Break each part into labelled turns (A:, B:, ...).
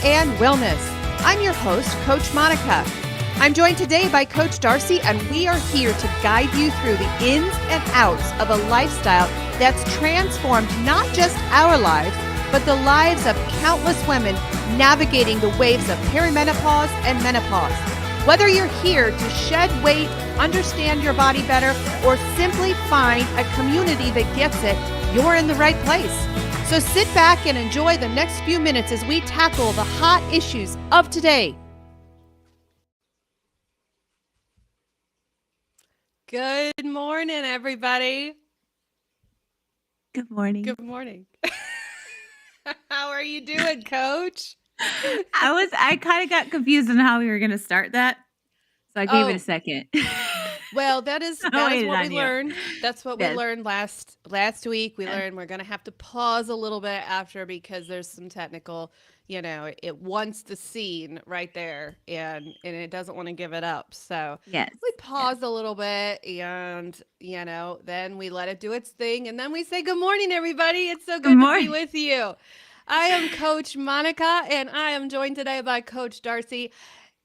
A: and wellness. I'm your host, Coach Monica. I'm joined today by Coach Darcy, and we are here to guide you through the ins and outs of a lifestyle that's transformed not just our lives, but the lives of countless women navigating the waves of perimenopause and menopause. Whether you're here to shed weight, understand your body better, or simply find a community that gets it, you're in the right place. So sit back and enjoy the next few minutes as we tackle the hot issues of today. Good morning, everybody.
B: Good morning.
A: Good morning. How are you doing, Coach?
B: I kind of got confused on how we were going to start that, so I gave it a second.
A: Well, that is what we learned. That's what we
B: Yes.
A: learned last week. We learned we're going to have to pause a little bit after because there's some technical, it wants the scene right there and it doesn't want to give it up. So
B: Yes.
A: we pause a little bit and, then we let it do its thing. And then we say, good morning, everybody. It's so good to be with you. I am Coach Monica and I am joined today by Coach Darcy.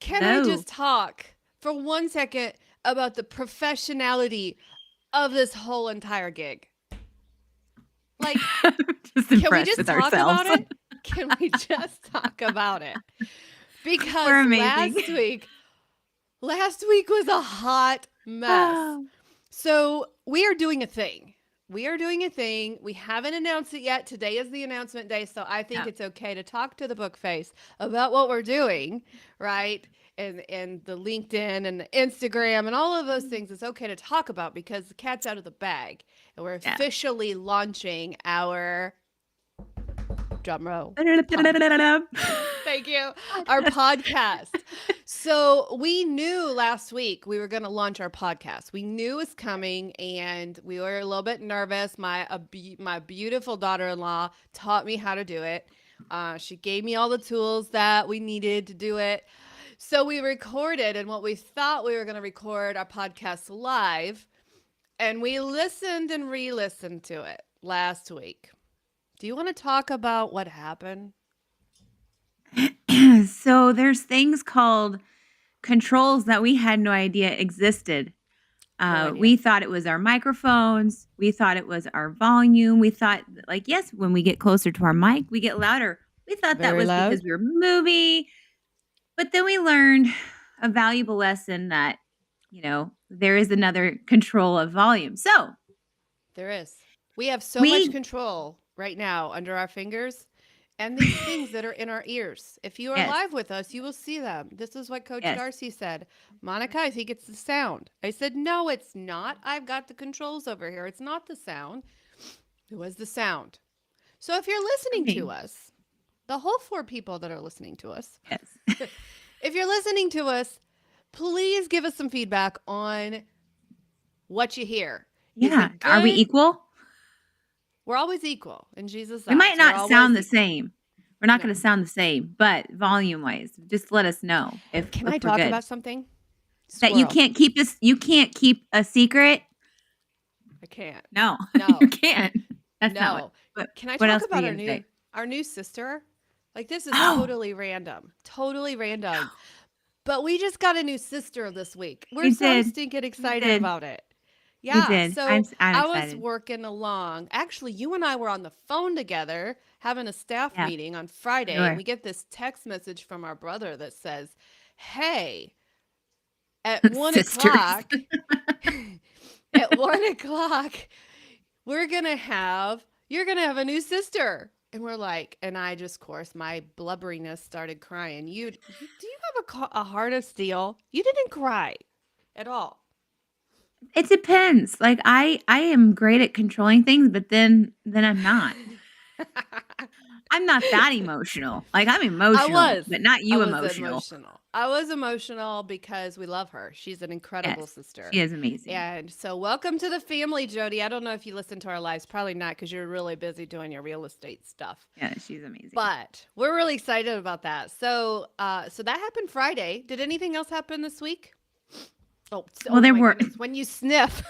A: Can I just talk for 1 second about the professionality of this whole entire gig? Like, can we just talk about it? Can we just talk about it? Because
B: we're amazing.
A: last week was a hot mess. So we are doing a thing. We haven't announced it yet. Today is the announcement day. So I think it's okay to talk to the book face about what we're doing, right? And the LinkedIn and the Instagram and all of those things, it's okay to talk about because the cat's out of the bag. And we're officially launching our drum roll. Thank you. Our podcast. So we knew last week we were going to launch our podcast. We knew it was coming and we were a little bit nervous. My beautiful daughter-in-law taught me how to do it. She gave me all the tools that we needed to do it. So we recorded, and what we thought we were going to record our podcast live, and we listened and re-listened to it last week. Do you want to talk about what happened?
B: So there's things called controls that we had no idea existed. We thought it was our microphones. We thought it was our volume. We thought, yes, when we get closer to our mic, we get louder. We thought that was because we were moving. But then we learned a valuable lesson that, there is another control of volume. So
A: there is. We have so much control right now under our fingers and these things that are in our ears. If you are live with us, you will see them. This is what Coach Darcy said. Monica, I think it's the sound. I said, no, it's not. I've got the controls over here. It's not the sound. It was the sound. So if you're listening to us, the whole 4 people that are listening to us, if you're listening to us, please give us some feedback on what you hear.
B: Yeah. Are we equal?
A: We're always equal in Jesus' eyes.
B: We might not sound the same. We're not going to sound the same, but volume-wise, just let us know.
A: Can I talk about something?
B: That you can't keep a secret?
A: I can't.
B: No. You can't. That's not what.
A: Can I talk about our new sister? This is totally random. But we just got a new sister this week. We're so stinking excited about it. Yeah. So I was working along. Actually, you and I were on the phone together having a staff meeting on Friday. And we get this text message from our brother that says, hey, at 1 o'clock, you're going to have a new sister. And we're like, and I just, of course, my blubberiness started crying. Do you have a heart of steel? You didn't cry at all.
B: It depends. I am great at controlling things, but then I'm not. I'm not that emotional. I'm emotional, but not you emotional.
A: I was emotional because we love her. She's an incredible sister.
B: She is amazing.
A: And so welcome to the family, Jody. I don't know if you listen to our lives. Probably not because you're really busy doing your real estate stuff.
B: Yeah, she's amazing.
A: But we're really excited about that. So so that happened Friday. Did anything else happen this week?
B: There were.
A: Goodness, when you sniff.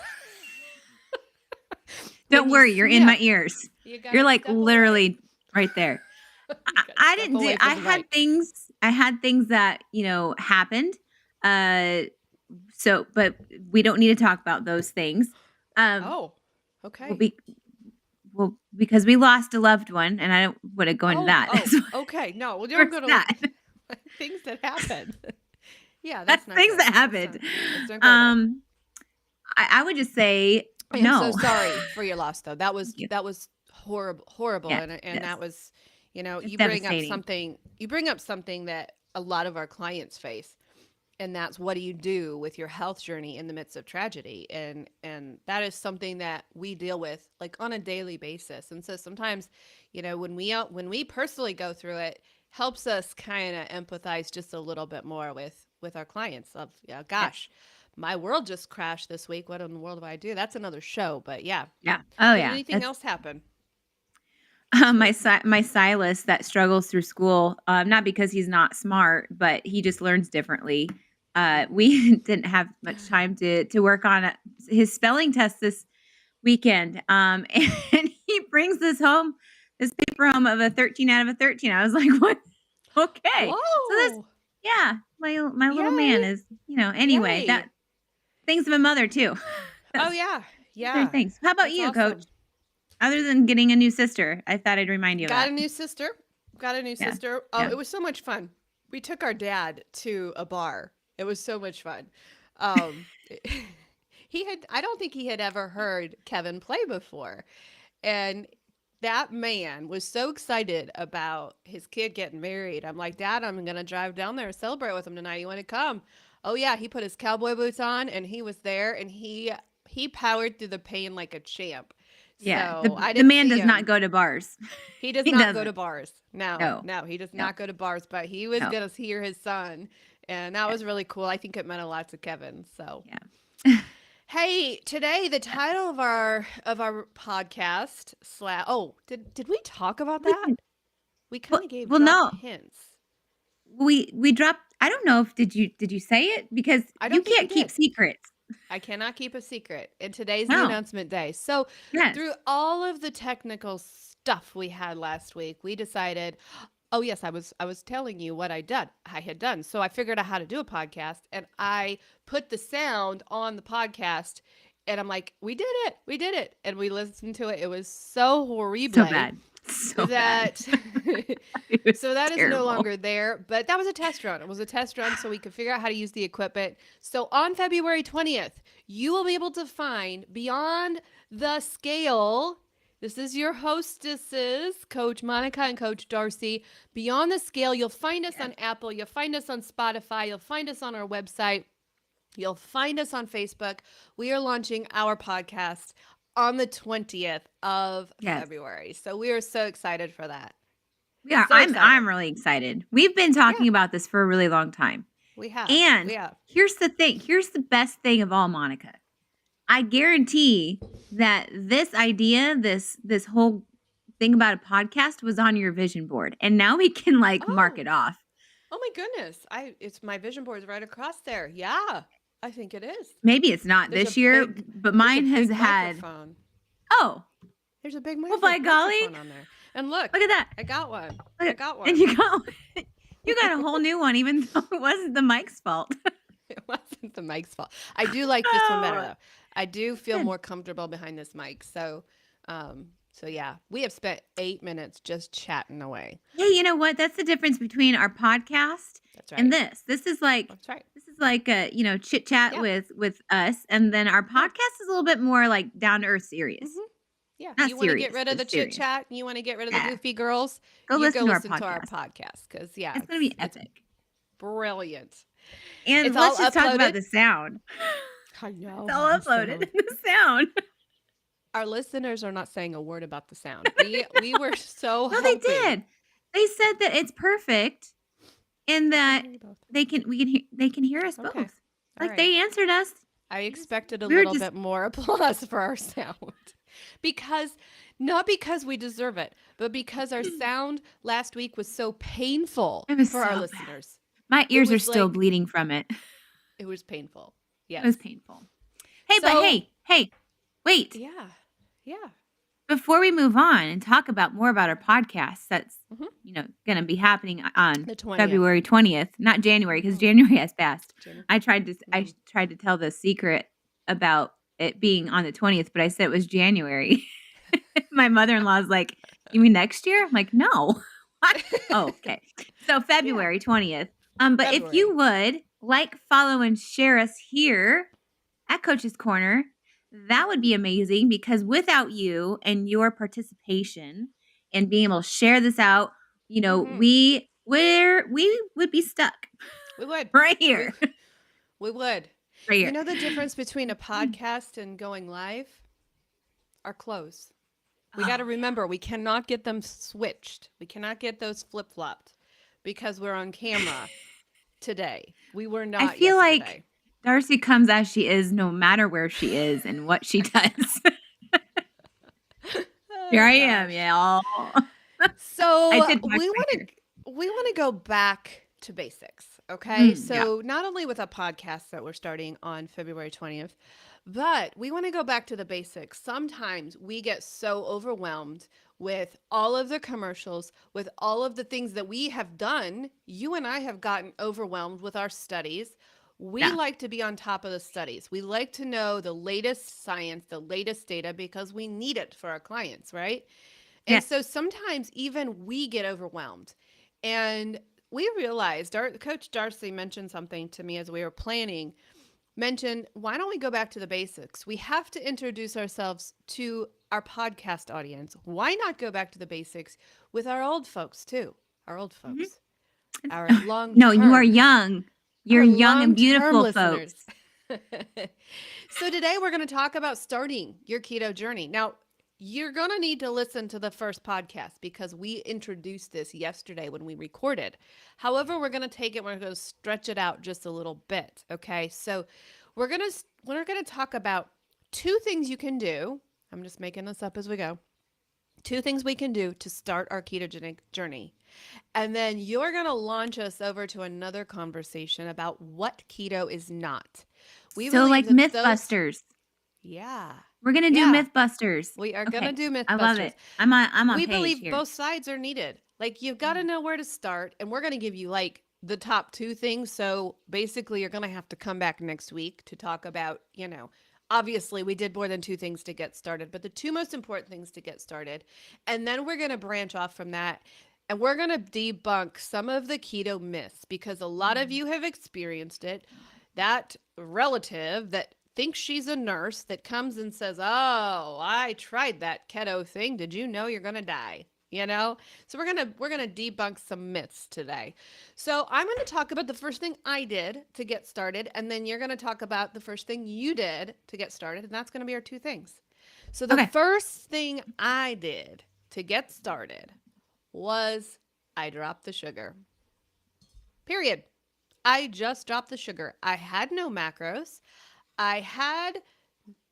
B: Don't worry, you're in my ears. You're literally right there.
A: You got
B: I
A: step
B: didn't do
A: away
B: I
A: from the
B: had
A: mic.
B: things that, happened. Uh, but we don't need to talk about those things. Um,
A: Oh,
B: well,
A: okay.
B: be well, because we lost a loved one, and I don't wanna go into
A: Oh,
B: that.
A: oh,
B: So,
A: okay. No, we don't
B: where's
A: go to
B: that?
A: things that happen. Yeah,
B: That's
A: that's not
B: things
A: good.
B: that
A: Let's
B: happened.
A: not go there.
B: Um, I would just say
A: I am so
B: no.
A: sorry for your loss, though.
B: Thank you.
A: That was horrible, horrible,
B: Yes,
A: and
B: yes.
A: that was,
B: It's
A: you bring up
B: devastating.
A: something. You bring up something that a lot of our clients face, and that's what do you do with your health journey in the midst of tragedy, and that is something that we deal with like on a daily basis. And so sometimes, when we personally go through it, helps us kind of empathize just a little bit more with our clients. Of, yeah,
B: Yes.
A: gosh, my world just crashed this week. What in the world do I do? That's another show. But yeah,
B: Yeah. Oh,
A: did
B: yeah.
A: anything
B: That's
A: else happen this week?
B: my Silas that struggles through school, not because he's not smart, but he just learns differently.
A: Mm-hmm.
B: We didn't have much time to work on his spelling test this weekend, and he brings this paper home of a 13 out of a 13. I was like, "What? Okay." So this
A: Whoa!
B: yeah, my little man
A: Yay!
B: is, anyway, that
A: Yay!
B: things of a mother too.
A: Oh
B: Those
A: yeah,
B: those are
A: yeah.
B: things. How about
A: That's
B: you, coach?
A: awesome.
B: Other than getting a new sister, I thought I'd remind you of
A: Got
B: that.
A: a new sister. Got a new
B: Yeah.
A: sister. Oh,
B: Yeah.
A: it was so much fun. We took our dad to a bar. It was so much fun. Um, I don't think he had ever heard Kevin play before. And that man was so excited about his kid getting married. I'm like, Dad, I'm going to drive down there and celebrate with him tonight. You want to come? Oh, yeah. He put his cowboy boots on and he was there and he powered through the pain like a champ.
B: Yeah,
A: So
B: the
A: I
B: the
A: didn't
B: man
A: see
B: does not
A: him.
B: go to bars.
A: He does
B: He
A: not go to
B: doesn't.
A: bars. No,
B: No.
A: no, he does
B: No.
A: not go to bars, but he was
B: No.
A: going to hear his son. And that
B: Yeah.
A: was really cool. I think it meant a lot to Kevin. So,
B: Yeah.
A: hey, today the title of our podcast did we talk about
B: We
A: that?
B: can
A: We kind of dropped
B: no.
A: hints.
B: We dropped I don't know if did you say it? Because
A: I
B: you
A: don't think we
B: can't keep
A: did.
B: secrets.
A: I cannot keep a secret. And today's the
B: No.
A: announcement day. So,
B: Yes.
A: through all of the technical stuff we had last week, we decided, oh yes, I was telling you what I had done. So I figured out how to do a podcast and I put the sound on the podcast and I'm like, we did it. We did it. And we listened to it. It was so
B: So
A: horrible
B: bad. So bad.
A: that
B: It was
A: so that is no
B: terrible.
A: longer there, but that was a test run. It was a test run so we could figure out how to use the equipment. So on February 20th, you will be able to find Beyond the Scale. This is your hostesses, Coach Monica and Coach Darcy. Beyond the Scale, you'll find us
B: Yes.
A: on Apple, you'll find us on Spotify, you'll find us on our website, you'll find us on Facebook. We are launching our podcast on the 20th of
B: Yes.
A: February. So we are so excited for that.
B: We are.
A: So excited.
B: I'm really excited. We've been
A: Yeah,
B: talking about this for a really long time.
A: we have.
B: And
A: We have.
B: here's the thing. Here's the best thing of all, Monica. I guarantee that this idea, this whole thing about a podcast was on your vision board. And now we can like mark
A: Oh,
B: it off.
A: oh my goodness. It's my vision board is right across there. Yeah, I think it is.
B: Maybe it's not
A: There's a
B: this year,
A: big
B: but
A: there's a
B: mine has
A: big
B: had
A: microphone.
B: oh,
A: There's a big
B: well by golly.
A: microphone on there. And look,
B: Look at that.
A: I got one.
B: Look
A: I
B: at,
A: got
B: and
A: one.
B: you got a whole new one, even though it wasn't the mic's fault.
A: It wasn't the mic's fault. I do like this one better
B: Oh,
A: though. I do feel
B: good.
A: more comfortable behind this mic. So yeah, we have spent 8 minutes just chatting away.
B: Hey, you know what? That's the difference between our podcast
A: That's
B: and
A: right.
B: this.
A: That's right.
B: This is like a, chit chat
A: Yeah.
B: with us, and then our
A: Yeah.
B: podcast is a little bit more like down to earth serious.
A: Mhm. Yeah,
B: Not
A: you want to get
B: serious,
A: rid of
B: but
A: the chit
B: serious.
A: chat, you want to get rid of the
B: Yeah.
A: goofy girls,
B: Go
A: you go
B: listen to our
A: listen to our
B: podcast.
A: podcast because yeah,
B: It's gonna be
A: it's
B: epic.
A: brilliant.
B: And
A: It's all
B: let's just talk about
A: uploaded.
B: the sound.
A: I know
B: It's all
A: the
B: uploaded.
A: sound.
B: The sound.
A: Our listeners are not saying a word about the sound. We were so
B: No, they
A: hoping.
B: did. They said that it's perfect and
A: I
B: that
A: hear you both.
B: they can hear us
A: Okay,
B: both.
A: all
B: Like
A: right.
B: they answered us.
A: I
B: We just
A: expected a
B: we were
A: little
B: just
A: bit more applause for our sound. Because not because we deserve it, but because our sound last week was so painful
B: it was
A: for our
B: so bad.
A: listeners.
B: My
A: It
B: ears are
A: was
B: still
A: like
B: bleeding from it.
A: it was painful.
B: It was
A: Yes.
B: painful. Hey, but
A: So
B: hey, wait.
A: yeah. Yeah.
B: before we move on and talk about more about our podcast that's,
A: Mhm.
B: gonna be happening on
A: The 20th.
B: February 20th, not January, because
A: Mhm.
B: January has passed.
A: January.
B: I
A: Mm.
B: tried to tell the secret about it being on the 20th, but I said it was January. My mother-in-law's like, "You mean next year?" I'm like, "No." What? Oh, okay. So
A: Yeah,
B: February 20th. But if
A: February.
B: you would like, follow, and share us here at Coach's Corner, that would
A: Mhm.
B: be amazing because without you and your participation and being able to share this out,
A: Mhm.
B: we would be stuck
A: We would.
B: right
A: We
B: here.
A: we would.
B: Right
A: You
B: here.
A: know the difference between a podcast and going live? Our clothes. We got to
B: Oh, yeah.
A: remember we cannot get them switched. We cannot get those flip-flopped because we're on camera today. We were
B: I
A: not
B: feel like
A: yesterday.
B: Darcy comes as she is no matter where she is and what she does. Here
A: Oh
B: I am,
A: gosh.
B: y'all. I
A: So
B: did wash
A: we
B: my
A: want
B: hair.
A: to we want to go back to basics, okay?
B: Yeah.
A: So not only with a podcast that we're starting on February 20th, but we want to go back to the basics. Sometimes we get so overwhelmed with all of the commercials, with all of the things that we have done. You and I have gotten overwhelmed with our studies. We
B: Yeah.
A: like to be on top of the studies. We like to know the latest science, the latest data because we need it for our clients, right? And
B: Yes.
A: so sometimes even we get overwhelmed. And we realized, Coach Darcy mentioned something to me as we were planning, mentioned, why don't we go back to the basics? We have to introduce ourselves to our podcast audience. Why not go back to the basics with our old folks too? Our old
B: Mhm.
A: folks, our long
B: No, you are
A: term,
B: young. You're
A: our
B: young and
A: long term
B: beautiful, folks.
A: listeners. So today we're going to talk about starting your keto journey. Now, you're going to need to listen to the first podcast because we introduced this yesterday when we recorded. However, we're going to take it, we're going to stretch it out just a little bit, okay? So, we're going to talk about two things you can do. I'm just making this up as we go. Two things we can do to start our ketogenic journey. And then you're going to launch us over to another conversation about what keto is not. We
B: So,
A: believe
B: like
A: that those,
B: Mythbusters.
A: yeah,
B: We're gonna do
A: yeah,
B: Mythbusters.
A: we are going to
B: Okay.
A: do
B: I love
A: Mythbusters.
B: it. I'm on
A: We
B: page
A: believe
B: here.
A: both sides are needed. Like, you've got to
B: Mm.
A: know where to start, and we're going to give you like the top two things. So basically, you're going to have to come back next week to talk about, obviously, we did more than two things to get started, but the two most important things to get started. And then we're going to branch off from that. And we're going to debunk some of the keto myths because a lot of
B: Mm.
A: you have experienced it. That relative that thinks she's a nurse that comes and says, "Oh, I tried that keto thing. Did you know you're going to die?" You know? So we're going to debunk some myths today. So I'm going to talk about the first thing I did to get started, and then you're going to talk about the first thing you did to get started, and that's going to be our two things. So the
B: Okay.
A: first thing I did to get started was I dropped the sugar. Period. I just dropped the sugar. I had no macros. I had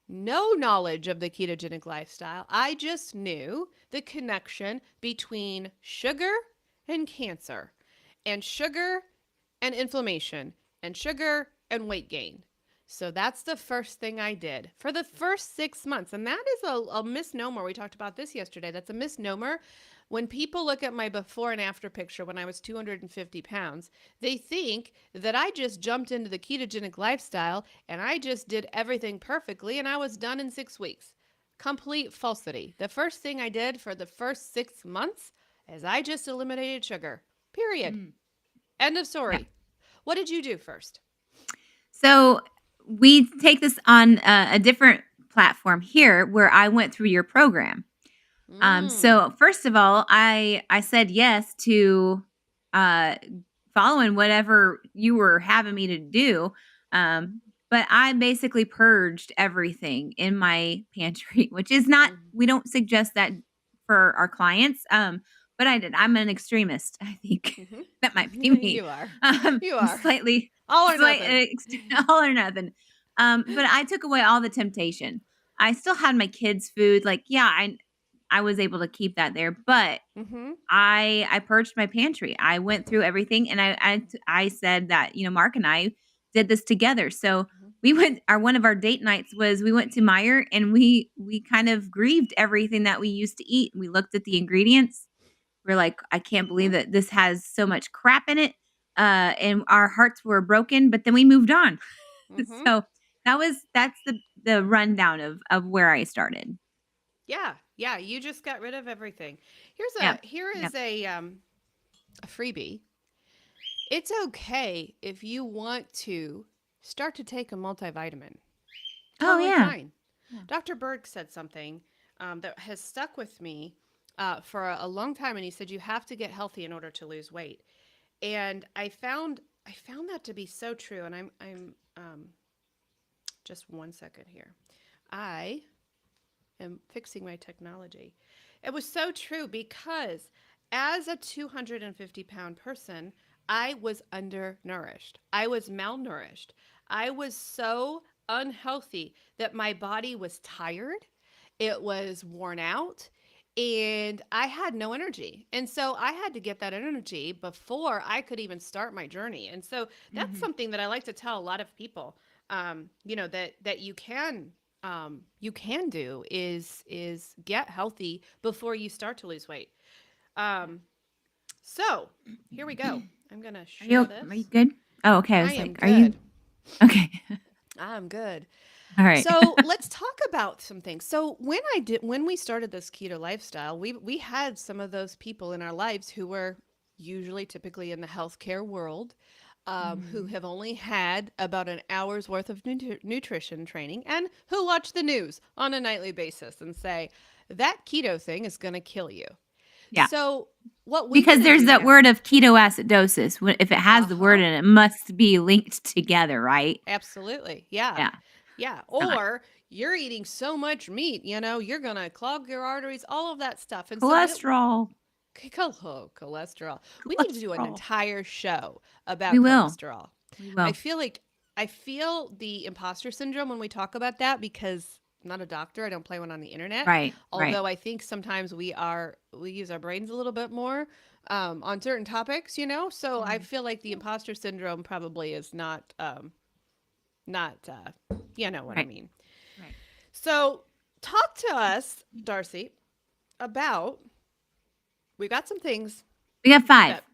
A: no knowledge of the ketogenic lifestyle. I just knew the connection between sugar and cancer, and sugar and inflammation, and sugar and weight gain. So that's the first thing I did for the first 6 months. And that is a misnomer. We talked about this yesterday. That's a misnomer. When people look at my before and after picture when I was 250 pounds, they think that I just jumped into the ketogenic lifestyle and I just did everything perfectly and I was done in 6 weeks. Complete falsity. The first thing I did for the first 6 months is I just eliminated sugar. Period.
B: Mm.
A: End of
B: Yeah.
A: story. What did you do first?
B: So we take this on a different platform here where I went through your program.
A: Mm.
B: So first of all, I said yes to uh, following whatever you were having me to do. But I basically purged everything in my pantry, which is not.
A: Mm.
B: We don't suggest that for our clients. But I did. I'm an extremist. I think that might be
A: Mm-hmm.
B: me.
A: You are. You
B: I'm
A: are.
B: slightly,
A: All or
B: slight,
A: nothing.
B: all or nothing. But I took away all the temptation. I still had my kids' food. Like, yeah, I was able to keep that there, but
A: Mm-hmm.
B: I purged my pantry. I went through everything and I said that, Mark and I did this together. So one of our date nights was we went to Meijer and we kind of grieved everything that we used to eat. We looked at the ingredients. We're like, I can't believe
A: Mhm.
B: that this has so much crap in it. And our hearts were broken, but then we moved on.
A: Mhm.
B: So that's the rundown of where I started.
A: Yeah. Yeah, you just got rid of everything.
B: Yep.
A: Here is
B: Yep.
A: a freebie. It's okay if you want to start to take a multivitamin.
B: Oh
A: Totally
B: yeah.
A: fine.
B: Yeah.
A: Dr. Berg said something that has stuck with me for a long time, and he said you have to get healthy in order to lose weight. And I found that to be so true. And I'm just one second here. I am fixing my technology. It was so true because as a 250-pound person, I was undernourished. I was malnourished. I was so unhealthy that my body was tired. It was worn out and I had no energy. And so I had to get that energy before I could even start my journey. And so that's
B: Mhm.
A: something that I like to tell a lot of people, that you can do is get healthy before you start to lose weight. Um, so here we go. I'm gonna share
B: Are you
A: this.
B: good? Oh, okay. I
A: I
B: was
A: am
B: like, are you
A: good.
B: okay?
A: I'm good.
B: All right.
A: So let's talk about some things. So when we started this keto lifestyle, we had some of those people in our lives who were usually typically in the healthcare world, who
B: Mhm.
A: have only had about an hour's worth of nutrition training and who watch the news on a nightly basis and say that keto thing is going to kill you.
B: Yeah.
A: So what we
B: Because
A: want to
B: there's
A: do
B: that
A: now?
B: word of ketoacidosis. If it has
A: Uh
B: the word
A: huh.
B: in it, it must be linked together, right?
A: Absolutely. Yeah.
B: Yeah.
A: Yeah.
B: It's not.
A: Or you're eating so much meat, you're going to clog your arteries, all of that stuff. And so
B: Cholesterol.
A: cholesterol. We need to do an
B: Cholesterol.
A: entire show
B: We
A: about
B: will.
A: cholesterol.
B: We
A: I
B: will.
A: feel like I feel the imposter syndrome when we talk about that because I'm not a doctor. I don't play one on the internet.
B: Right. Right.
A: Although I think sometimes we use our brains a little bit more on certain topics, So I
B: Mhm.
A: feel like the imposter syndrome probably is not you know what I
B: Right.
A: mean.
B: Right.
A: So talk to us, Darcy, about we got some things
B: We got five.
A: that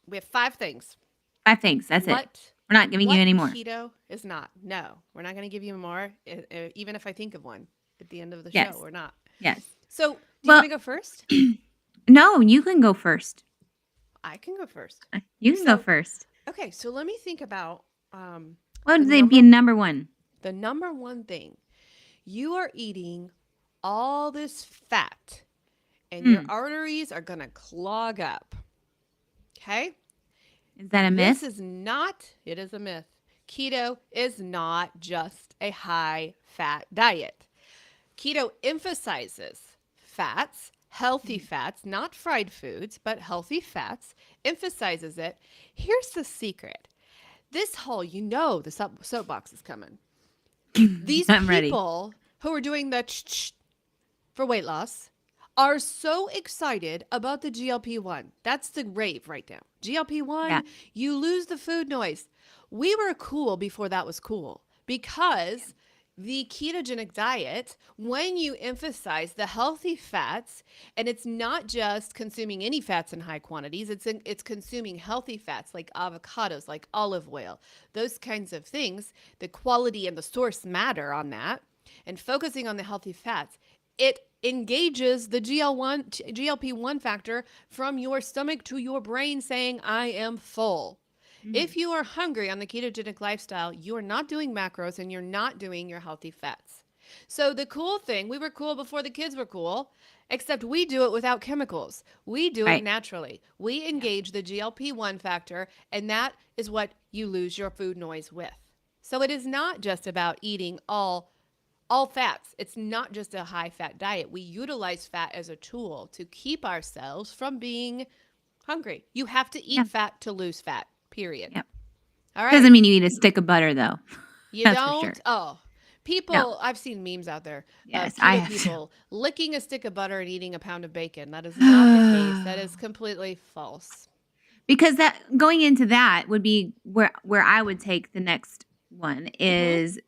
A: we have five things.
B: Five things. That's it.
A: What
B: We're not giving you
A: what
B: any more.
A: keto is not? No, we're not going to give you more. Even if I think of one at the end of the show,
B: Yes.
A: we're not.
B: Yes.
A: So, do you want
B: Well,
A: to go first?
B: no, you can go first.
A: I can go first.
B: You can go
A: So,
B: first.
A: okay. So let me think about
B: What
A: the
B: would they be number one?
A: number one thing. You are eating all this fat, and your
B: Hmm.
A: arteries are going to clog up. Okay.
B: Is that a
A: This
B: myth?
A: is not, it is a myth. Keto is not just a high fat diet. Keto emphasizes fats, healthy
B: Mhm.
A: fats, not fried foods, but healthy fats, emphasizes it. Here's the secret. This whole, the soapbox is coming. These
B: I'm ready.
A: people who are doing the for weight loss are so excited about the GLP-1. That's the rave right now.
B: Yeah.
A: GLP-1, you lose the food noise. We were cool before that was cool because the ketogenic diet, when you emphasize the healthy fats, and it's not just consuming any fats in high quantities, it's consuming healthy fats like avocados, like olive oil, those kinds of things. The quality and the source matter on that, and focusing on the healthy fats, it engages the GLP-1 factor from your stomach to your brain saying, I am full.
B: Mhm.
A: If you are hungry on the ketogenic lifestyle, you are not doing macros and you're not doing your healthy fats. So, the cool thing, we were cool before the kids were cool, except we do it without chemicals. We do it
B: Right.
A: naturally. We
B: Yeah.
A: engage the GLP-1 factor, and that is what you lose your food noise with. So, it is not just about eating all fats. It's not just a high fat diet. We utilize fat as a tool to keep ourselves from being hungry. You have to
B: Yeah.
A: eat fat to lose fat, period.
B: Yeah.
A: All
B: Doesn't
A: right.
B: mean you eat a stick of butter though.
A: You
B: That's for sure.
A: don't? Oh,
B: No.
A: people, I've seen memes out there of
B: Yes, I
A: keto
B: have to.
A: people licking a stick of butter and eating a pound of bacon. That is not the case. That is completely false.
B: Because that going into that would be where I would take the next one
A: Mm-hmm.
B: is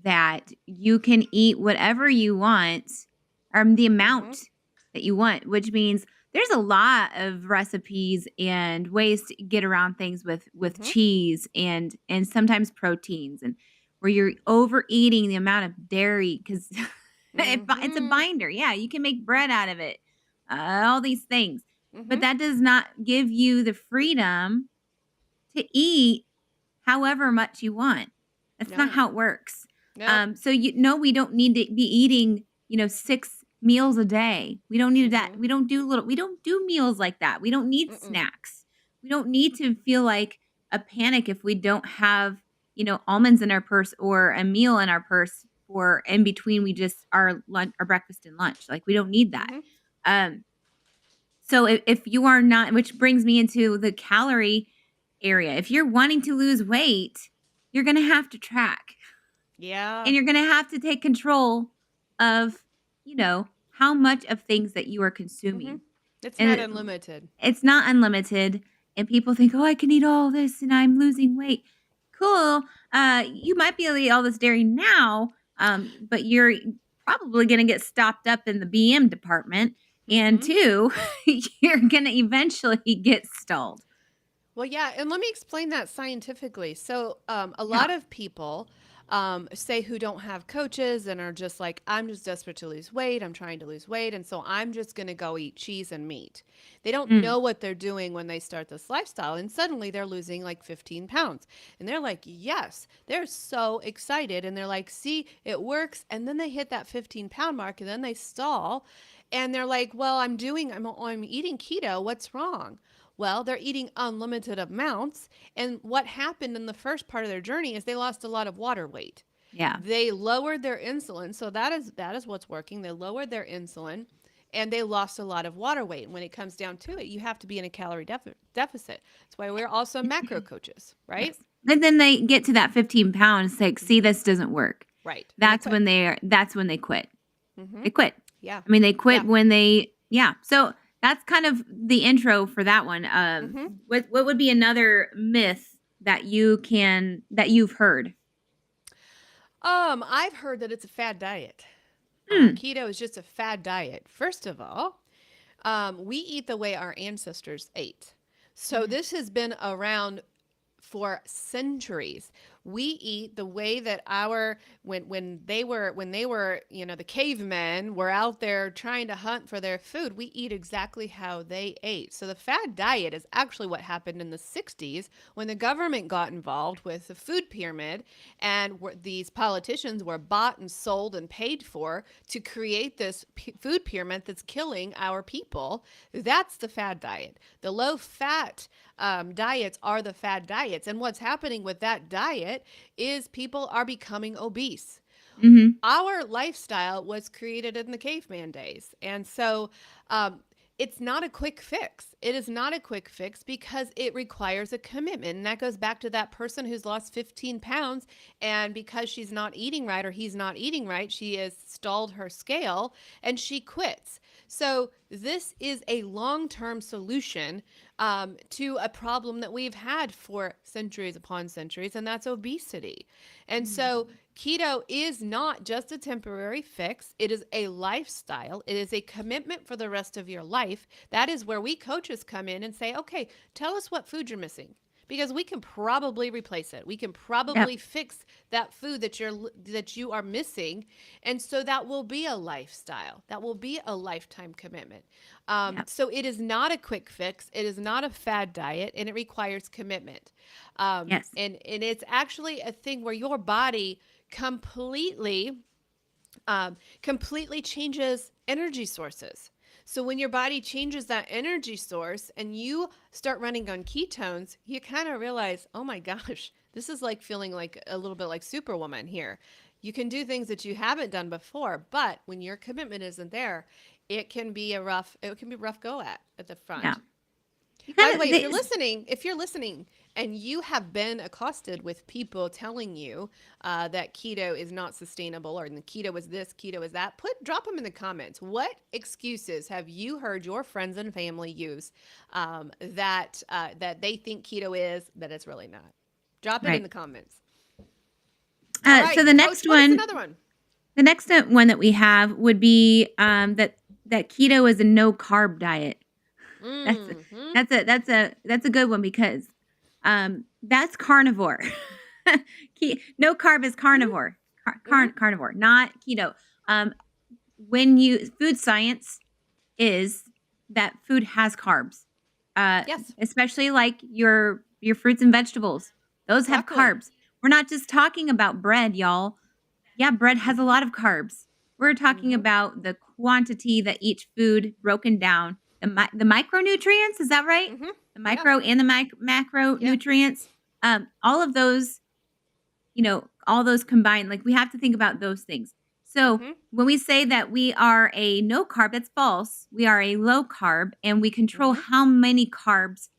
B: that you can eat whatever you want, the
A: Mhm.
B: amount that you want, which means there's a lot of recipes and ways to get around things with
A: Mhm.
B: cheese and sometimes proteins and where you're overeating the amount of dairy because it's a
A: Mhm.
B: binder. Yeah, you can make bread out of it, all these things, but
A: Mhm.
B: that does not give you the freedom to eat however much you want. That's not
A: No.
B: how it works.
A: Nope.
B: So you know we don't need to be eating, 6 meals a day. We don't need that.
A: Mhm.
B: We don't do meals like that. We don't need
A: Mm-mm.
B: snacks. We don't need to feel like a panic if we don't have, almonds in our purse or a meal in our purse for in between we just our lunch our breakfast and lunch. Like we don't need that.
A: Mhm.
B: Um so if you are not, which brings me into the calorie area. If you're wanting to lose weight, you're going to have to track
A: Yeah.
B: and you're going to have to take control of, how much of things that you are
A: Mhm.
B: consuming.
A: It's
B: And
A: not unlimited.
B: it's not unlimited and people think, "Oh, I can eat all this and I'm losing weight." Cool. You might be able to eat all this dairy now, but you're probably going to get stopped up in the BM department and
A: Mhm.
B: two, you're going to eventually get stalled.
A: Well, yeah, and let me explain that scientifically. So, a
B: Yeah.
A: lot of people say who don't have coaches and are just like, I'm just desperate to lose weight. I'm trying to lose weight. And so I'm just going to go eat cheese and meat. They don't
B: Mm,
A: know what they're doing when they start this lifestyle. And suddenly they're losing like 15 pounds. And they're like, yes, they're so excited. And they're like, see, it works. And then they hit that 15-pound mark and then they stall. And they're like, well, I'm eating keto. What's wrong? Well, they're eating unlimited amounts. And what happened in the first part of their journey is they lost a lot of water weight.
B: yeah.
A: They lowered their insulin. So that is what's working. They lowered their insulin and they lost a lot of water weight. And when it comes down to it, you have to be in a calorie deficit. That's why we're also macro coaches, right?
B: Yes. And then they get to that 15 pounds, like, see,
A: Mm-hmm.
B: this doesn't work.
A: Right. And they quit.
B: That's when they quit.
A: Mm-hmm.
B: They quit.
A: Yeah.
B: I mean, they quit
A: Yeah.
B: when yeah. So that's kind of the intro for that one.
A: Mm-hmm.
B: What would be another myth that you've heard?
A: I've heard that it's a fad diet.
B: Mm,
A: Keto is just a fad diet. First of all, we eat the way our ancestors ate. So
B: mhm.
A: this has been around for centuries. We eat the way that our when they were the cavemen were out there trying to hunt for their food. We eat exactly how they ate. So the fad diet is actually what happened in the 60s when the government got involved with the food pyramid and these politicians were bought and sold and paid for to create this food pyramid that's killing our people. That's the fad diet. The low fat diets are the fad diets. And what's happening with that diet is people are becoming obese.
B: Mhm.
A: Our lifestyle was created in the caveman days. And so it's not a quick fix. It is not a quick fix because it requires a commitment. And that goes back to that person who's lost 15 pounds. And because she's not eating right or he's not eating right, she has stalled her scale and she quits. So, this is a long term solution to a problem that we've had for centuries upon centuries, and that's obesity. And
B: Mhm.
A: so, keto is not just a temporary fix, it is a lifestyle. It is a commitment for the rest of your life. That is where we coaches come in and say, okay, tell us what food you're missing. Because we can probably replace it. We can
B: Yep.
A: probably fix that food that you are missing, and so that will be a lifestyle. That will be a lifetime commitment.
B: Yep.
A: So it is not a quick fix. It is not a fad diet, and it requires commitment.
B: Yes.
A: And it's actually a thing where your body completely completely changes energy sources. So when your body changes that energy source and you start running on ketones, you kind of realize, oh my gosh, this is like feeling like a little bit like Superwoman here. You can do things that you haven't done before, but when your commitment isn't there, it can be rough go at the
B: Yeah.
A: front.
B: You
A: By the
B: kind
A: way,
B: of
A: if you're listening and you have been accosted with people telling you that keto is not sustainable or the keto is this, keto is that, drop them in the comments. What excuses have you heard your friends and family use that they think keto is that it's really not? Drop it in
B: right.
A: the comments. All
B: So
A: right, coach, what is another one?
B: the next one that we have would be that keto is a no carb diet. That's a,
A: Mhm.
B: that's a good one because that's carnivore. No carb is
A: Mhm.
B: carnivore.
A: Mhm.
B: Carnivore, not keto. Um, when you food science is that food has carbs,
A: Yes,
B: especially like your fruits and vegetables. Those have
A: exactly.
B: carbs. We're not just talking about bread, y'all. Yeah, bread has a
A: Mhm.
B: lot of carbs. We're talking
A: Mhm.
B: about the quantity that each food broken down, the micronutrients, is that right?
A: Mhm.
B: The
A: Yeah.
B: micro and the
A: Yeah.
B: macronutrients, all of those, all those combined, like we have to think about those things. So
A: Mhm.
B: when we say that we are a no carb, that's false. We are a low carb and we control
A: Mhm.
B: how many carbs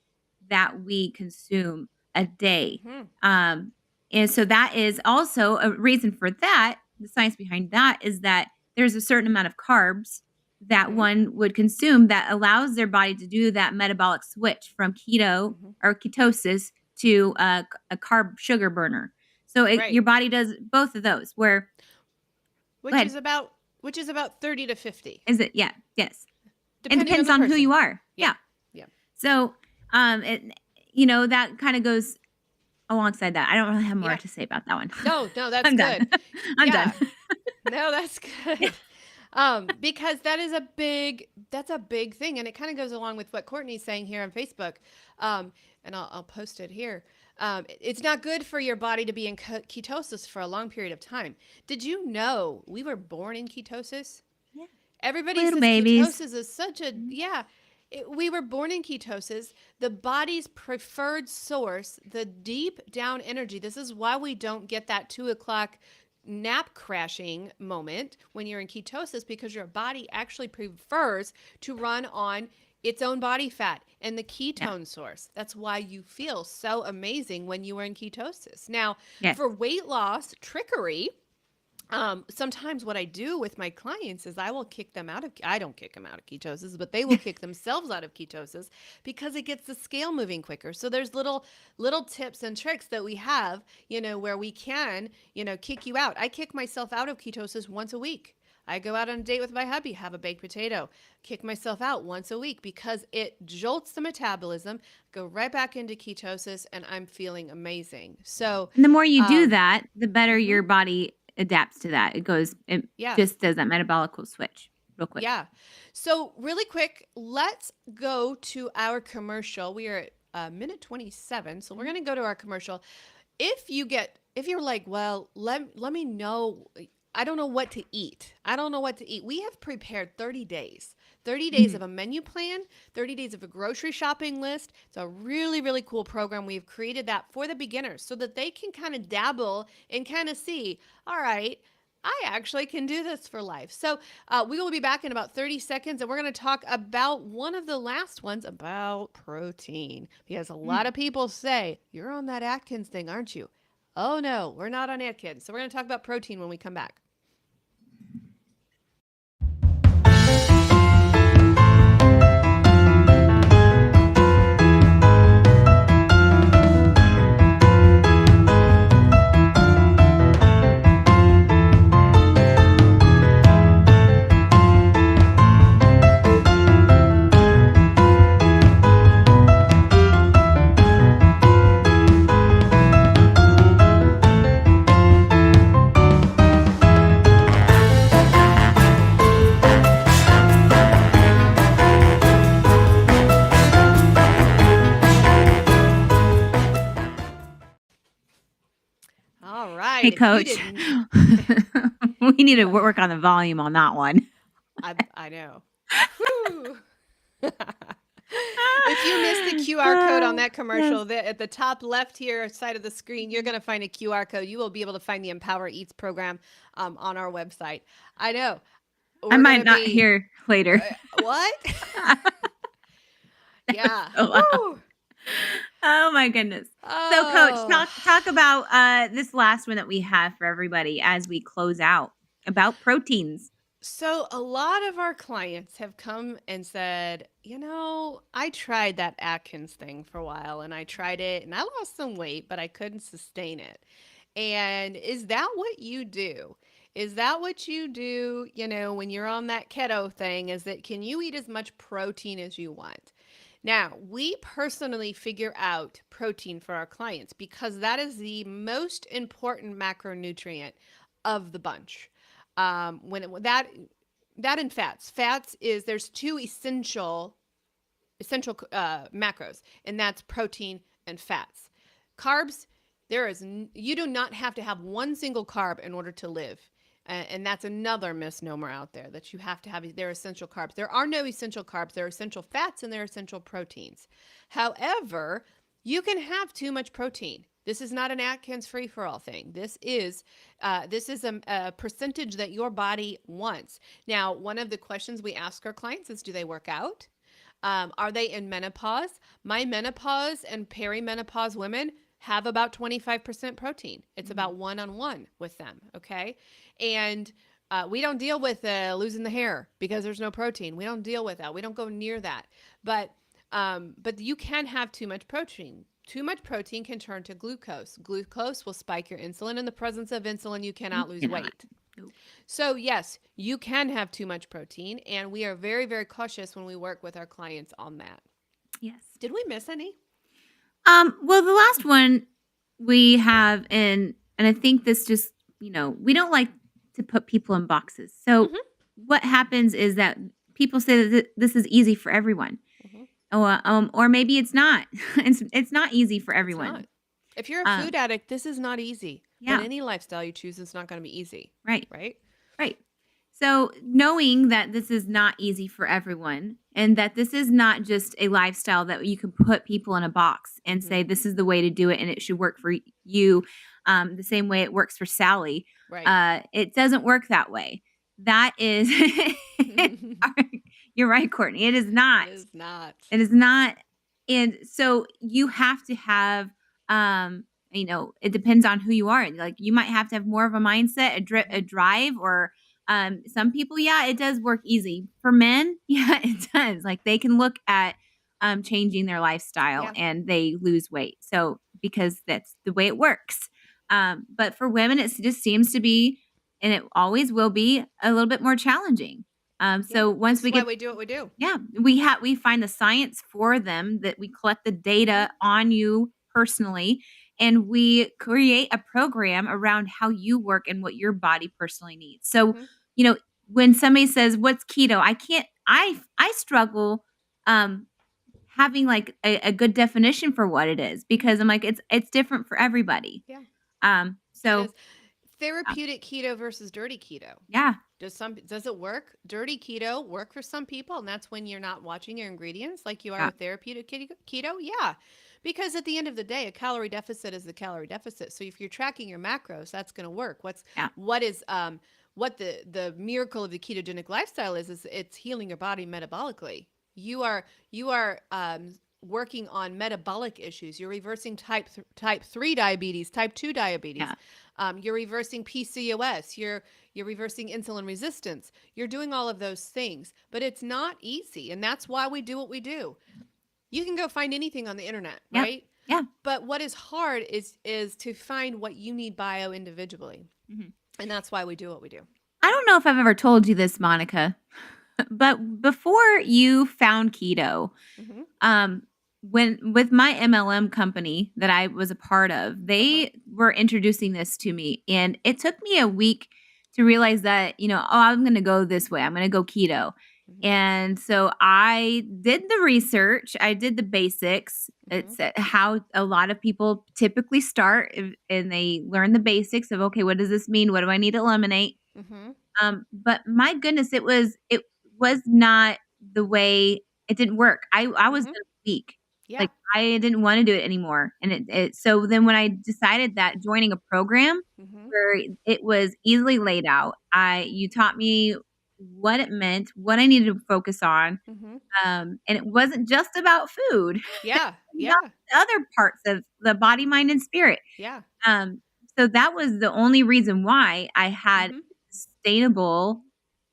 B: that we consume a day.
A: Mhm.
B: Um, and so that is also a reason for that. The science behind that is that there's a certain amount of carbs that
A: Mhm.
B: one would consume that allows their body to do that metabolic switch from keto
A: Mhm.
B: or ketosis to a carb sugar burner. So your
A: Right.
B: body does both of those. Where go
A: Which
B: ahead,
A: is about 30 to 50,
B: is it? Yeah, yes. It
A: depending on
B: depends
A: the
B: on who
A: person.
B: you are.
A: Yeah.
B: Yeah.
A: Yeah.
B: So it that kind of goes alongside that. I don't really have more
A: Yeah.
B: to say about that one.
A: No, no, that's
B: I'm done.
A: good.
B: I'm done.
A: Yeah. No, that's good. Because that's a big thing, and it kind of goes along with what Courtney's saying here on Facebook. Um, and I'll post it here. It's not good for your body to be in ketosis for a long period of time. Did you know we were born in ketosis?
B: Yeah,
A: Everybody
B: little
A: says
B: babies.
A: ketosis is such a,
B: Mhm.
A: yeah. We were born in ketosis, the body's preferred source, the deep down energy. This is why we don't get that 2 o'clock nap crashing moment when you're in ketosis, because your body actually prefers to run on its own body fat and the
B: Yeah.
A: ketone source. That's why you feel so amazing when you are in ketosis. Now,
B: Yes.
A: for weight loss trickery, sometimes what I do with my clients is I will kick them out of, I don't kick them out of ketosis, but they will kick themselves out of ketosis because it gets the scale moving quicker. So there's little tips and tricks that we have, where we can, kick you out. I kick myself out of ketosis once a week. I go out on a date with my hubby, have a baked potato, kick myself out once a week because it jolts the metabolism, go right back into ketosis, and I'm feeling amazing. So,
B: And the more you do
A: um,
B: that, the better
A: mhm,
B: your body adapts to that. It
A: yeah.
B: just does that metabolic switch real quick.
A: Yeah. So, really quick, let's go to our commercial. We are at minute 27. So, we're
B: Mhm.
A: going to go to our commercial. If you're like, well, let me know. I don't know what to eat. I don't know what to eat. We have prepared 30 days. 30 days of
B: Mhm.
A: a menu plan, 30 days of a grocery shopping list. It's a really, really cool program. We've created that for the beginners so that they can kind of dabble and kind of see, all right, I actually can do this for life. So we will be back in about 30 seconds, and we're going to talk about one of the last ones about protein. Because a lot of
B: Mm.
A: people say, you're on that Atkins thing, aren't you? Oh, no, we're not on Atkins. So we're going to talk about protein when we come back. All right.
B: Hey,
A: If you
B: coach.
A: didn't,
B: We need to work on the volume on that one.
A: I know. Whew. If you missed the QR code on that
B: Yes.
A: commercial, at the top left here side of the screen, you're going to find a QR code. You will be able to find the Empower Eats program on our website. I know.
B: I
A: We're going
B: might
A: to
B: not
A: be,
B: hear later.
A: what?
B: That was
A: Yeah.
B: so loud.
A: Woo.
B: Oh my goodness. So coach,
A: Oh.
B: talk about this last one that we have for everybody as we close out about proteins.
A: So, a lot of our clients have come and said, I tried that Atkins thing for a while and I tried it and I lost some weight, but I couldn't sustain it. And is that what you do? Is that what you do, when you're on that keto thing? Is that can you eat as much protein as you want? Now, we personally figure out protein for our clients because that is the most important macronutrient of the bunch. When it, that and fats. Fats is there's two essential macros, and that's protein and fats. Carbs, you do not have to have one single carb in order to live. And that's another misnomer out there that you have to have their essential carbs. There are no essential carbs. There are essential fats and there are essential proteins. However, you can have too much protein. This is not an Atkins free for all thing. This is a percentage that your body wants. Now, one of the questions we ask our clients is, do they work out? Are they in menopause? My menopause and perimenopause women have about 25% protein. It's
B: Mhm.
A: about one on one with them. Okay. And we don't deal with losing the hair because there's no protein. We don't deal with that. We don't go near that. But you can have too much protein. Too much protein can turn to glucose. Glucose will spike your insulin. In the presence of insulin, you
B: You
A: cannot lose
B: cannot.
A: weight.
B: Nope.
A: So, yes, you can have too much protein, and we are very, very cautious when we work with our clients on that.
B: Yes.
A: Did we miss any?
B: Well, the last one we have, and I think this just, we don't like to put people in boxes. So
A: Mm-hmm.
B: what happens is that people say that this is easy for everyone.
A: Mm-hmm.
B: Or maybe it's not. It's not easy for
A: It's not.
B: everyone.
A: If you're a food
B: Um,
A: addict, this is not easy. But
B: yeah,
A: any lifestyle you choose is not going to be easy,
B: right.
A: right?
B: Right. So, knowing that this is not easy for everyone and that this is not just a lifestyle that you can put people in a box and
A: Mm-hmm.
B: say, this is the way to do it and it should work for you, the same way it works for Sally,
A: Right.
B: it doesn't work that way. That is,
A: It
B: you're right, Courtney. It is not.
A: is not.
B: It is not. And so you have to have, it depends on who you are. Like you might have to have more of a mindset, a
A: Mm-hmm.
B: drive, or some people, yeah, it does work easy. For men, yeah, it does. Like they can look at changing their lifestyle
A: Yeah.
B: and they lose weight. So because that's the way it works. But for women, it just seems to be, and it always will be, a little bit more challenging.
A: Yeah.
B: So once
A: This is
B: we
A: why
B: get
A: we do what we do.
B: yeah, we find the science for them, that we collect the
A: Mm-hmm.
B: data on you personally, and we create a program around how you work and what your body personally needs. So,
A: Mm-hmm.
B: you know, when somebody says, "What's keto?" I struggle having like a good definition for what it is
A: Mm-hmm.
B: because I'm like it's different for everybody.
A: Yeah. It
B: So
A: is. Therapeutic keto versus dirty keto.
B: yeah,
A: Does it work? Dirty keto work for some people, and that's when you're not watching your ingredients like you are
B: yeah,
A: with therapeutic keto. Yeah, because at the end of the day, a calorie deficit is a calorie deficit. So if you're tracking your macros, that's going to work.
B: yeah,
A: What the miracle of the ketogenic lifestyle is it's healing your body metabolically. You are working on metabolic issues. You're reversing type 3 diabetes, type 2 diabetes.
B: yeah,
A: You're reversing PCOS. You're reversing insulin resistance. You're doing all of those things, but it's not easy, and that's why we do what we do. You can go find anything on the internet,
B: yep,
A: right?
B: yeah.
A: But what is hard is to find what you need bio individually,
B: Mhm.
A: and that's why we do what we do.
B: I don't know if I've ever told you this, Monica, but before you found keto,
A: Hmm.
B: um, when with my MLM company that I was a part of,
A: Uh huh.
B: they were introducing this to me, and it took me a week to realize that oh, I'm going to go this way. I'm going to go keto,
A: Hmm.
B: and so I did the research. I did the basics.
A: Hmm.
B: It's how a lot of people typically start, and they learn the basics of okay, what does this mean? What do I need to eliminate?
A: Hmm.
B: But my goodness, it was not the way it didn't work. I was
A: Hmm.
B: weak.
A: Yeah.
B: Like, I didn't wanna do it anymore, and it so then when I decided that joining a program
A: Hmm.
B: where it was easily laid out, I you taught me what it meant, what I needed to focus on,
A: Hmm.
B: and it wasn't just about food.
A: Yeah.
B: It was about
A: Yeah.
B: the other parts of the body, mind, and spirit.
A: Yeah.
B: Um, so that was the only reason why I had
A: Hmm.
B: sustainable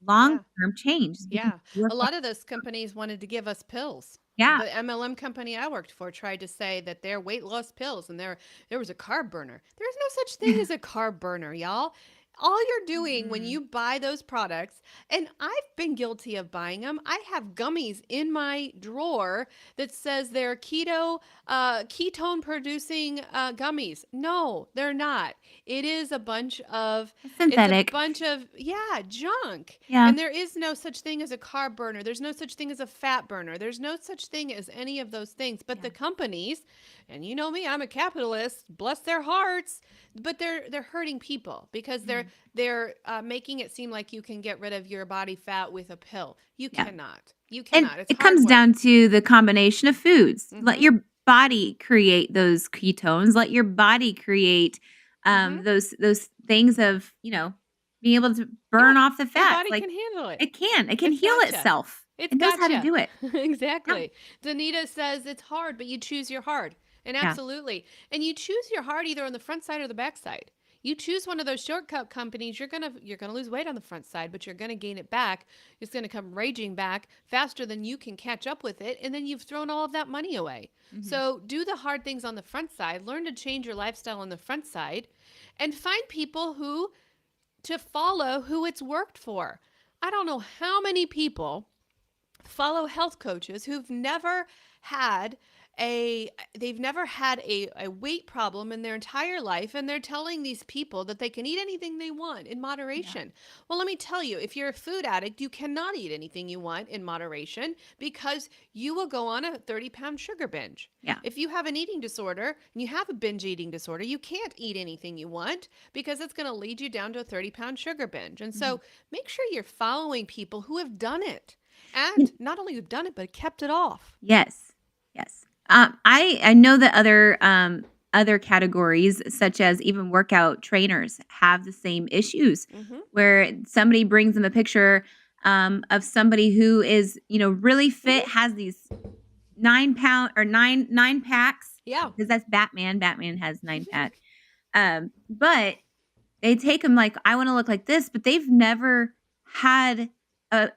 A: Yeah.
B: long-term change is because
A: Yeah.
B: it worked
A: A
B: out.
A: lot of those companies wanted to give us pills.
B: Yeah.
A: The MLM company I worked for tried to say that they're weight loss pills and there was a carb burner. There's no such thing as a carb burner, y'all. All you're doing when
B: Mm-mm.
A: you buy those products, and I've been guilty of buying them. I have gummies in my drawer that says they're ketone producing gummies. No, they're not. It is a bunch of
B: It's
A: it's a
B: synthetic.
A: bunch of, yeah, junk.
B: Yeah.
A: And there is no such thing as a carb burner. There's no such thing as a fat burner. There's no such thing as any of those things. But the
B: Yeah.
A: companies, and you know me, I'm a capitalist, bless their hearts, but they're hurting people because they're
B: Mhm.
A: they're making it seem like you can get rid of your body fat with a pill. You
B: Yeah.
A: cannot. You
B: And
A: cannot. It's
B: it
A: hard
B: comes
A: work.
B: down to the combination of foods. Let
A: Mhm.
B: your body create those ketones. Let your body create
A: Mhm.
B: those things of, being able to
A: Yeah.
B: burn off the
A: Your
B: fats.
A: body
B: Like
A: can handle it.
B: it can. It can
A: It's
B: heal
A: gotcha.
B: itself.
A: It's
B: It knows how to
A: gotcha.
B: do it. Yeah.
A: Exactly. Danita says it's hard, but you choose your hard. And
B: Yeah.
A: absolutely. And you choose your hard either on the front side or the back side. You choose one of those shortcut companies, you're gonna lose weight on the front side, but you're gonna gain it back. It's gonna come raging back faster than you can catch up with it, and then you've thrown all of that money away.
B: Mhm.
A: So do the hard things on the front side, learn to change your lifestyle on the front side, and find people who to follow who it's worked for. I don't know how many people follow health coaches who've never had a weight problem in their entire life, and they're telling these people that they can eat anything they want in
B: Yeah.
A: moderation. Well, let me tell you, if you're a food addict, you cannot eat anything you want in moderation because you will go on a 30-pound sugar binge.
B: Yeah.
A: If you have an eating disorder and you have a binge eating disorder, you can't eat anything you want because it's going to lead you down to a 30-pound sugar binge. And
B: Mhm.
A: so make sure you're following people who have done it, and
B: And
A: not only who've done it, but kept it off.
B: yes. Yes. I know that other categories, such as even workout trainers, have the same issues
A: Mm-hmm.
B: where somebody brings them a picture of somebody who is, really fit,
A: Mm-hmm.
B: has these 9 pound or nine packs,
A: Yeah.
B: because that's Batman. Batman has 9 pack. But they take them like, "I wanna look like this," but they've never had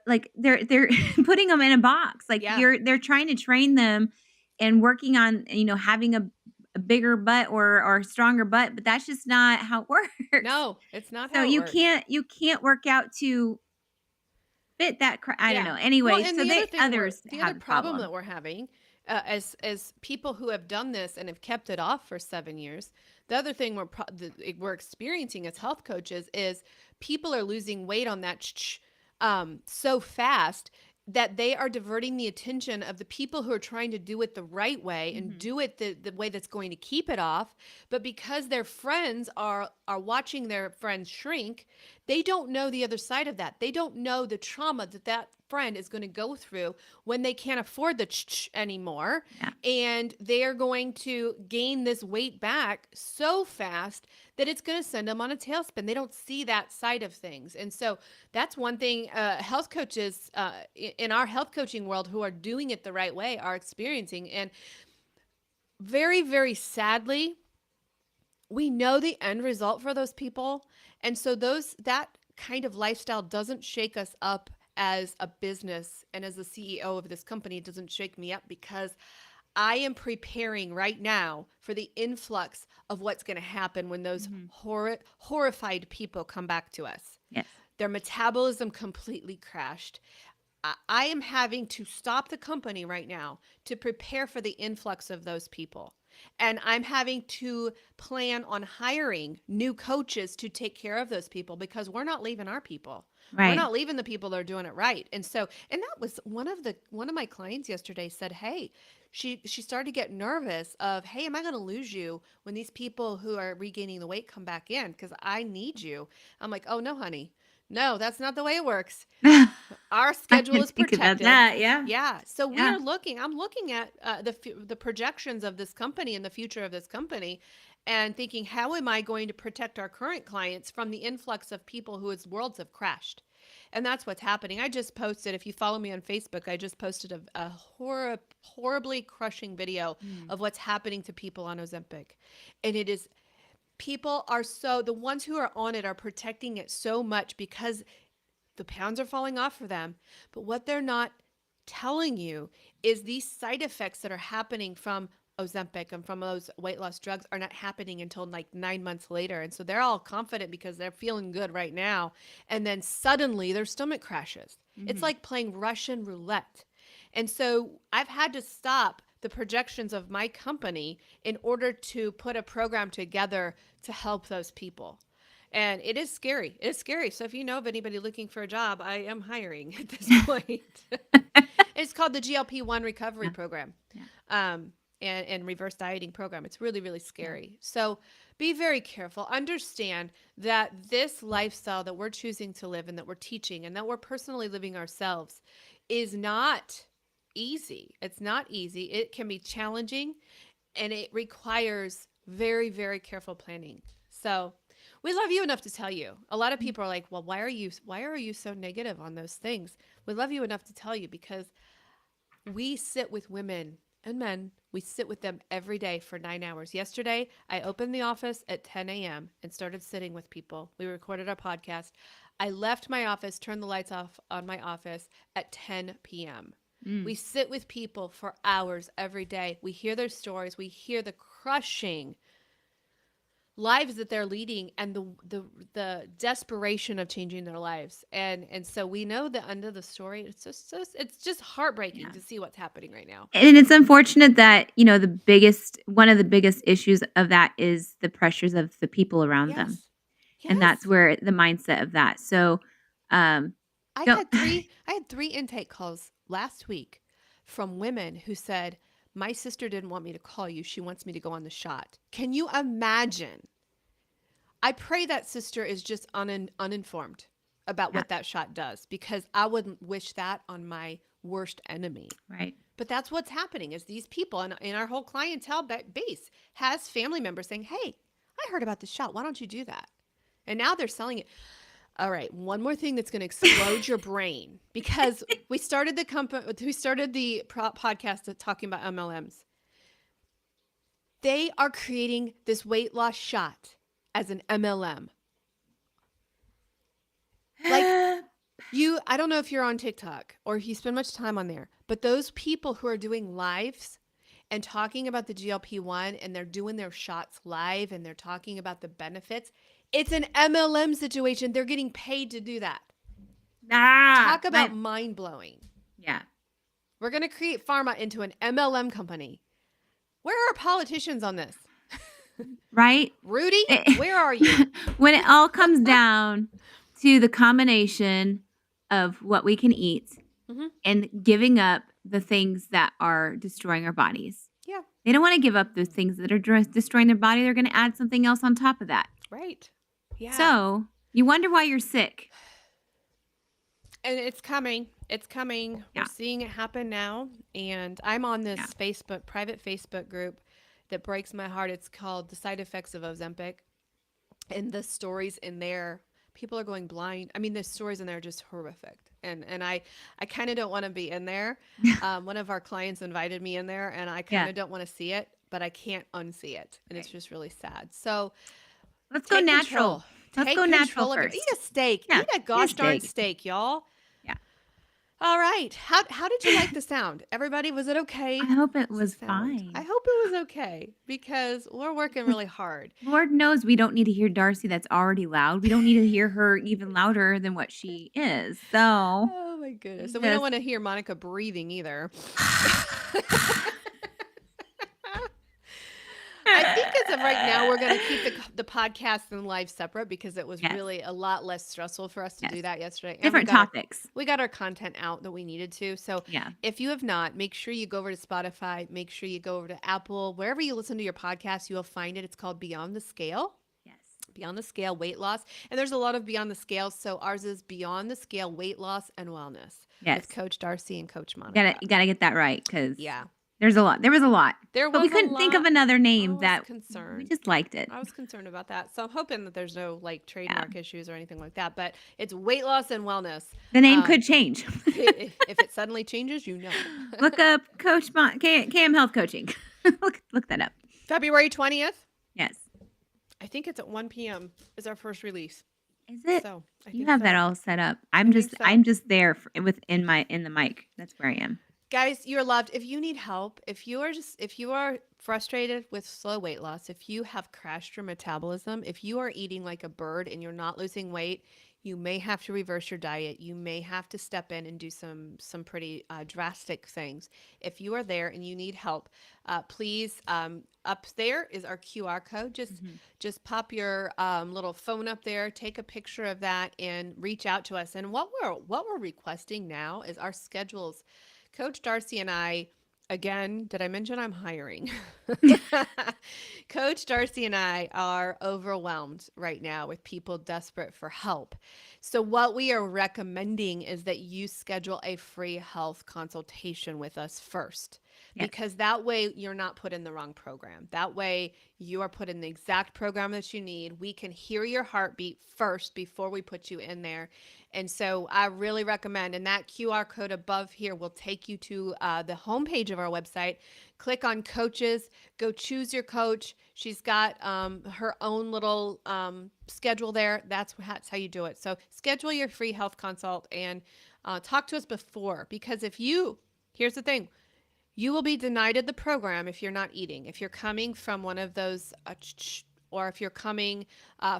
B: like, they're putting them in a box, like,
A: Yeah.
B: they're trying to train them and working on, having a bigger butt or a stronger butt, but that's just not how it works.
A: No, it's not
B: So
A: how it works.
B: you can't work out to fit that I don't
A: Yeah.
B: know.
A: Well,
B: Anyway,
A: and
B: so
A: the other
B: they
A: thing
B: others
A: the other
B: have the
A: problem
B: problem.
A: that we're having, as people who have done this and have kept it off for 7 years, the other thing we're experiencing as health coaches is people are losing weight on that so fast that they are diverting the attention of the people who are trying to do it the right way and
B: Mhm.
A: do it the way that's going to keep it off. But because their friends are watching their friends shrink, they don't know the other side of that. They don't know the trauma that that friend is going to go through when they can't afford the anymore.
B: Yeah.
A: And they're going to gain this weight back so fast that it's going to send them on a tailspin. They don't see that side of things. And so that's one thing health coaches in our health coaching world who are doing it the right way are experiencing. And very, very sadly, we know the end result for those people. And so that kind of lifestyle doesn't shake us up as a business, and as the CEO of this company, it doesn't shake me up because I am preparing right now for the influx of what's going to happen when those
B: Mhm.
A: horrified people come back to us.
B: Yes.
A: Their metabolism completely crashed. I am having to stop the company right now to prepare for the influx of those people. And I'm having to plan on hiring new coaches to take care of those people because we're not leaving our people. We're
B: Right.
A: not leaving the people that are doing it right. And so, and that was one of my clients yesterday said, "Hey, she started to get nervous of, hey, am I going to lose you when these people who are regaining the weight come back in because I need you?" I'm like, "Oh no, honey. No, that's not the way it works. Our
B: I
A: schedule
B: didn't
A: is
B: think about
A: protected."
B: that. Yeah.
A: Yeah. So
B: Yeah.
A: I'm looking at the projections of this company and the future of this company and thinking, how am I going to protect our current clients from the influx of people whose worlds have crashed? And that's what's happening. I just posted, if you follow me on Facebook, I just posted a horribly crushing video
B: Mm.
A: of what's happening to people on Ozempic. And it is, the ones who are on it are protecting it so much because the pounds are falling off for them. But what they're not telling you is these side effects that are happening from Ozempic and from those weight loss drugs are not happening until like 9 months later. And so they're all confident because they're feeling good right now. And then suddenly their stomach crashes. It's
B: Mhm.
A: like playing Russian roulette. And so I've had to stop the projections of my company in order to put a program together to help those people. And it is scary. It's scary. So if you know of anybody looking for a job, I am hiring at this point. It's called the GLP-1 recovery
B: Yeah.
A: program,
B: Yeah.
A: um, and reverse dieting program. It's really, really
B: Yeah.
A: scary. So be very careful. Understand that this lifestyle that we're choosing to live and that we're teaching and that we're personally living ourselves is not easy. It's not easy. It can be challenging and it requires very, very careful planning. So we love you enough to tell you. A lot of
B: Mm.
A: people are like, well, why are you so negative on those things? We love you enough to tell you because we sit with women and men. We sit with them every day for 9 hours. Yesterday, I opened the office at 10 a.m. and started sitting with people. We recorded our podcast. I left my office, turned the lights off on my office at 10 p.m.
B: Mm.
A: We sit with people for hours every day. We hear their stories. We hear the crushing lives that they're leading and the desperation of changing their lives. And so we know the end of the story. It's just heartbreaking
B: Yeah.
A: to see what's happening right now.
B: And it's unfortunate that, one of the biggest issues of that is the pressures of the people around them.
A: Yes.
B: And that's
A: Yes.
B: where the mindset of that. So, um,
A: I
B: don't
A: had three I had three intake calls last week from women who said, "My sister didn't want me to call you. She wants me to go on the shot." Can you imagine? I pray that sister is just uninformed about
B: Yeah,
A: what that shot does because I wouldn't wish that on my worst enemy.
B: right.
A: But that's what's happening is these people and in our whole clientele base has family members saying, "Hey, I heard about this shot. Why don't you do that?" And now they're selling it. All right, one more thing that's going to explode your brain because we started the podcast talking about MLMs. They are creating this weight loss shot as an MLM. Like I don't know if you're on TikTok or if you spend much time on there, but those people who are doing lives and talking about the GLP-1 and they're doing their shots live and they're talking about the benefits, it's an MLM situation. They're getting paid to do that.
B: Ah,
A: Talk about mind blowing.
B: yeah.
A: We're going to create pharma into an MLM company. Where are politicians on this?
B: Right?
A: Rudy,
B: It
A: where are you?
B: when it all comes down to the combination of what we can eat
A: Mm-hmm.
B: and giving up the things that are destroying our bodies.
A: Yeah,
B: They don't wanna give up those things that are destroying their body, they're gonna add something else on top of that.
A: right. Yeah.
B: So, you wonder why you're sick.
A: And it's coming. It's coming. We're
B: Yeah,
A: seeing it happen now. And I'm on
B: yeah.
A: this private Facebook group that breaks my heart. It's called The Side Effects of Ozempic. And the stories in there, people are going blind. I mean, the stories in there are just horrific. And I kind of don't want to be in there. One of our clients invited me in there, and I kind
B: Yeah,
A: of don't want to see it, but I can't unsee it. And it's
B: right.
A: just really sad. So
B: Let's go
A: take
B: natural.
A: control.
B: Let's go
A: Take
B: natural
A: control of your, eat
B: first.
A: a steak.
B: Yeah,
A: Eat a
B: eat a
A: gosh darn
B: steak.
A: steak, y'all.
B: Yeah.
A: All right. How did you like the sound? Everybody, was it
B: I
A: okay?
B: hope it
A: Was the
B: was
A: sound? I
B: fine.
A: hope it was okay because we're working
B: 'Cause
A: really hard.
B: Lord knows we don't need to hear Darcy that's already loud. We don't need to hear her even louder than what she is. So,
A: Oh my goodness. And we don't
B: just
A: want to hear Monica breathing either. I think as of right now, we're going to keep the podcast and live separate because it was
B: Yes,
A: really a lot less stressful for us to
B: yes.
A: do that yesterday. And
B: Different topics.
A: we got our content out that we needed to. So
B: Yeah.
A: if you have not, make sure you go over to Spotify, make sure you go over to Apple, wherever you listen to your podcast, you will find it. It's called Beyond the Scale.
B: Yes.
A: Beyond the Scale weight loss. And there's a lot of Beyond the Scale. So ours is Beyond the Scale weight loss and wellness with
B: Yes.
A: Coach Darcy and Coach
B: You
A: Monica.
B: gotta get that right because
A: Yeah.
B: there's a lot. There was a lot.
A: There
B: But we
A: was a
B: couldn't think of
A: lot.
B: another
A: I
B: name
A: was
B: that we
A: concerned.
B: just liked it.
A: I was concerned about that. So I'm hoping that there's no like
B: Yeah.
A: trademark issues or anything like that. But it's weight loss and wellness.
B: The name could change.
A: If it suddenly changes, you know.
B: Look up KM Health Coaching. Look that up.
A: February 20th.
B: Yes.
A: I think it's at 1 p.m. is our first release.
B: Is it?
A: So I
B: You
A: think
B: have that
A: so.
B: all set up.
A: I think so.
B: I'm just there within my in the mic. That's where I am.
A: Guys, you're loved. If you need help, if you are frustrated with slow weight loss, if you have crashed your metabolism, if you are eating like a bird and you're not losing weight, you may have to reverse your diet. You may have to step in and do some pretty drastic things. If you are there and you need help, please up there is our QR code.
B: Mhm.
A: Just pop your little phone up there, take a picture of that, and reach out to us. And what we're requesting now is our schedules. Coach Darcy and I, again, did I mention I'm hiring? Coach Darcy and I are overwhelmed right now with people desperate for help. So, what we are recommending is that you schedule a free health consultation with us first,
B: Yes.
A: because that way you're not put in the wrong program. That way you are put in the exact program that you need. We can hear your heartbeat first before we put you in there. And so I really recommend, and that QR code above here will take you to the homepage of our website. Click on coaches, go choose your coach. She's got her own little schedule there. That's how you do it. So schedule your free health consult and talk to us before, because here's the thing, you will be denied the program if you're not eating. If you're coming from one of those, or if you're coming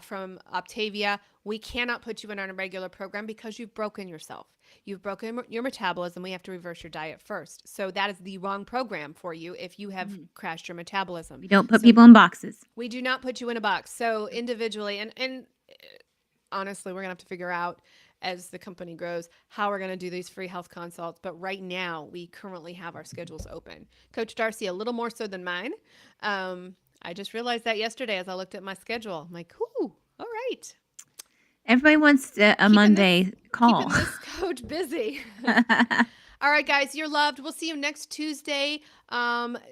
A: from Optavia, we cannot put you in on a regular program because you've broken yourself. You've broken your metabolism. We have to reverse your diet first. So that is the wrong program for you if you have
B: Mhm.
A: crashed your metabolism.
B: We don't put
A: So
B: people in boxes.
A: we do not put you in a box. So individually, and honestly, we're going to have to figure out as the company grows how we're going to do these free health consults. But right now, we currently have our schedules open. Coach Darcy, a little more so than mine. I just realized that yesterday as I looked at my schedule. I'm like, ooh, all right.
B: Everybody wants a
A: Keeping this
B: Monday call.
A: keeping this coach busy. All right, guys, you're loved. We'll see you next Tuesday,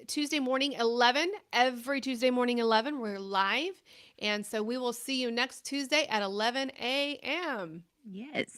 A: Tuesday morning, 11. Every Tuesday morning, 11. We're live. And so we will see you next Tuesday at 11 a.m.
B: Yes.